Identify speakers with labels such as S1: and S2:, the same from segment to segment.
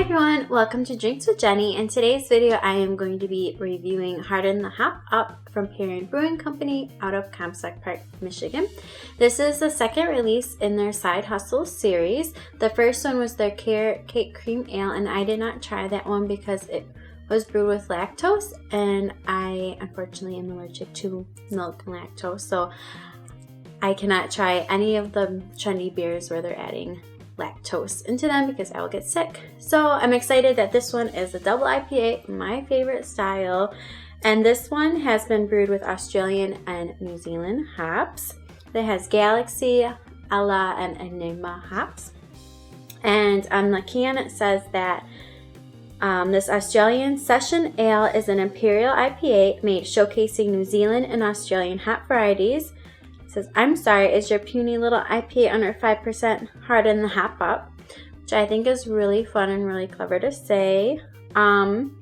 S1: everyone, welcome to Drinks with Jeni. In today's video, I am going to be reviewing Harden the Hop Up from Perrin Brewing Company out of Comstock Park, Michigan. This is the second release in their Side Hustle series. The first one was their Carrot Cake Cream Ale, and I did not try that one because it was brewed with lactose, and I unfortunately am allergic to milk and lactose, so I cannot try any of the trendy beers where they're adding lactose into them because I will get sick. So I'm excited that this one is a double IPA, my favorite style, and this one has been brewed with Australian and New Zealand hops. It has Galaxy, Ella, and Enigma hops, and on the can it says that this Australian Session Ale is an Imperial IPA made showcasing New Zealand and Australian hop varieties. Says, I'm sorry, is your puny little IPA under 5% Harden the Hop Up, which I think is really fun and really clever to say. And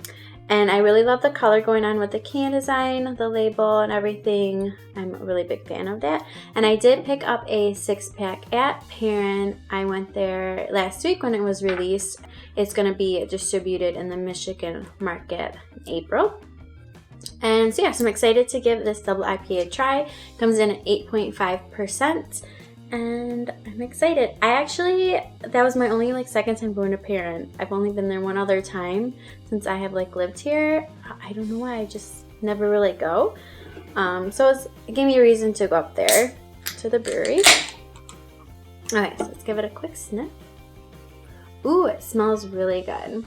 S1: I really love the color going on with the can design, the label, and everything. I'm a really big fan of that. And I did pick up a 6-pack at Perrin. I went there last week when it was released. It's going to be distributed in the Michigan market in April. And so I'm excited to give this double IPA a try. Comes in at 8.5%, and I'm excited. That was my only second time going to Perrin. I've only been there one other time since I have lived here. I don't know why, I just never really go. So it gave me a reason to go up there to the brewery. Alright, so let's give it a quick sniff. Ooh, it smells really good.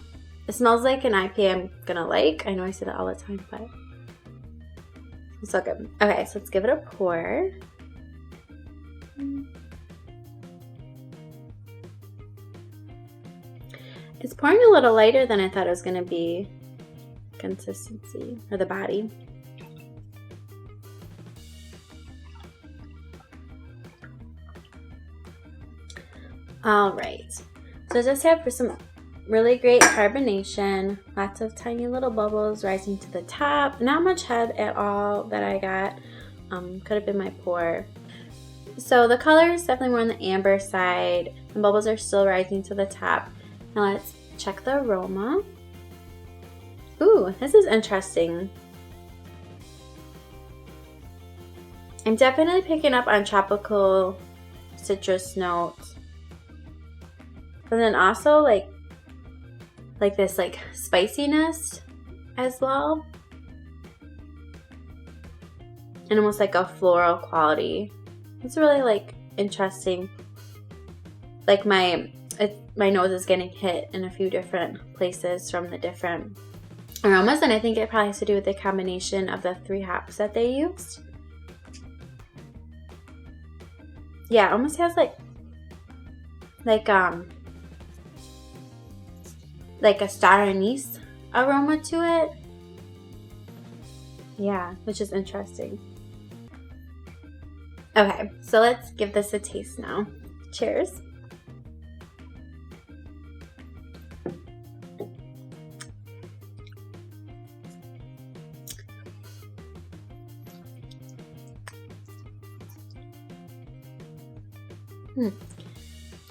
S1: It smells like an IPA I'm gonna like. I know I say that all the time, but it's so good. Okay, so let's give it a pour. It's pouring a little lighter than I thought it was gonna be. Consistency, or the body. Alright, so just have for some really great carbonation, lots of tiny little bubbles rising to the top. Not much head at all that I got. Could have been my pour. So the color is definitely more on the amber side. The bubbles are still rising to the top. Now let's check the aroma. Ooh, this is interesting. I'm definitely picking up on tropical citrus notes. But then also like this spiciness as well, and almost like a floral quality. It's really interesting. My nose is getting hit in a few different places from the different aromas, and I think it probably has to do with the combination of the 3 hops that they used. Yeah, it almost has like a star anise aroma to it. Yeah, which is interesting. Okay, so let's give this a taste now. Cheers.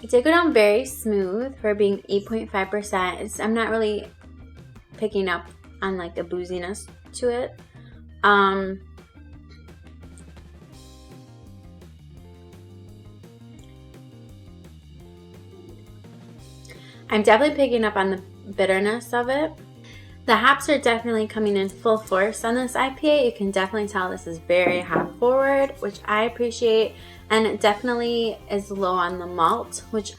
S1: It did go down very smooth for being 8.5%. I'm not really picking up on the booziness to it. I'm definitely picking up on the bitterness of it. The hops are definitely coming in full force on this IPA. You can definitely tell this is very hop forward, which I appreciate. And it definitely is low on the malt, which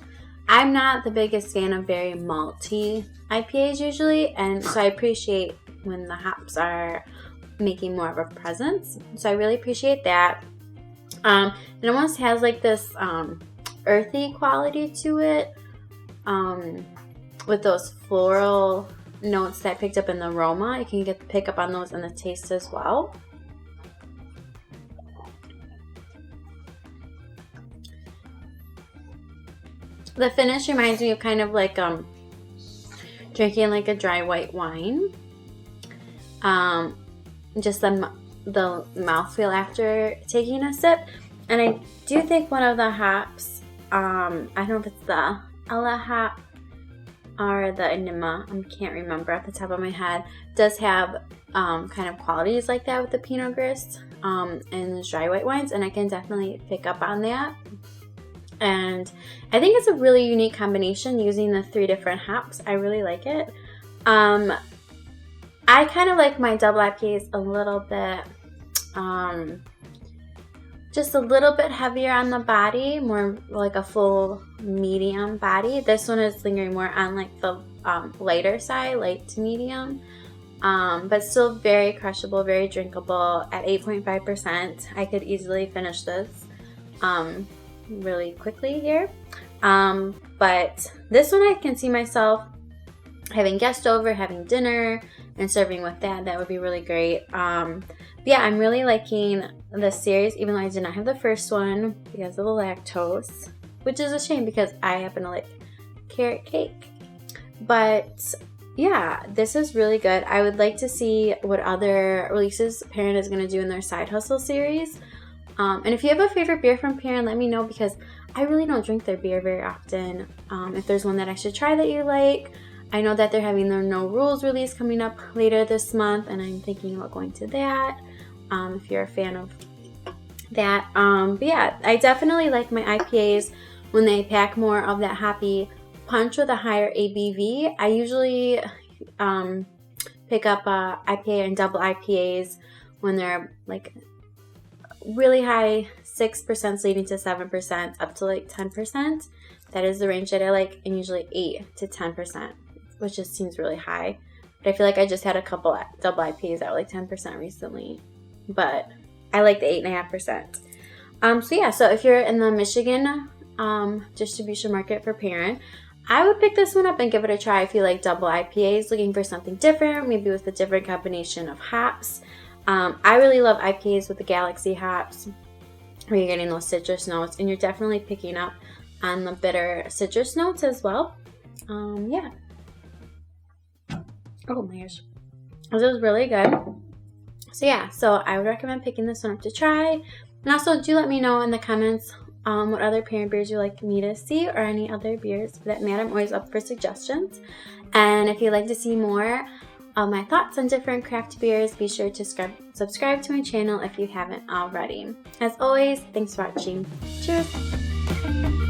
S1: I'm not the biggest fan of very malty IPAs usually. And so I appreciate when the hops are making more of a presence. So I really appreciate that. It almost has this earthy quality to it, with those floral notes that I picked up in the aroma. You can pick up on those in the taste as well. The finish reminds me of kind of drinking a dry white wine. Just the mouthfeel after taking a sip. And I do think one of the hops, I don't know if it's the Ella hop, or the Enigma, I can't remember off the top of my head, does have kind of qualities like that with the Pinot Gris and the dry white wines, and I can definitely pick up on that. And I think it's a really unique combination using the 3 different hops. I really like it. I kind of like my double IPAs a little bit, just a little bit heavier on the body, more like a full medium body. This one is lingering more on like the lighter side, light to medium, but still very crushable, very drinkable. At 8.5%, I could easily finish this really quickly here. But this one I can see myself having guests over, having dinner, and serving with that. That would be really great. Yeah, I'm really liking this series, even though I did not have the first one because of the lactose, which is a shame because I happen to like carrot cake. But yeah, this is really good. I would like to see what other releases Perrin is going to do in their Side Hustle series. And if you have a favorite beer from Perrin, let me know because I really don't drink their beer very often. If there's one that I should try that you like. I know that they're having their No Rules release coming up later this month, and I'm thinking about going to that if you're a fan of that. But yeah, I definitely like my IPAs when they pack more of that hoppy punch with a higher ABV. I usually pick up IPA and double IPAs when they're like really high, 6% leading to 7%, up to like 10%. That is the range that I like, and usually 8 to 10%, which just seems really high. But I feel like I just had a couple double IPAs that were like 10% recently. But I like the 8.5%. So yeah, so if you're in the Michigan distribution market for Perrin, I would pick this one up and give it a try if you like double IPAs, looking for something different, maybe with a different combination of hops. I really love IPAs with the Galaxy hops, where you're getting those citrus notes, and you're definitely picking up on the bitter citrus notes as well. Yeah. Oh my gosh. This is really good. So yeah, so I would recommend picking this one up to try. And also do let me know in the comments what other Perrin beers you'd like me to see, or any other beers for that matter. I'm always up for suggestions. And if you'd like to see more of my thoughts on different craft beers, be sure to subscribe to my channel if you haven't already. As always, thanks for watching. Cheers!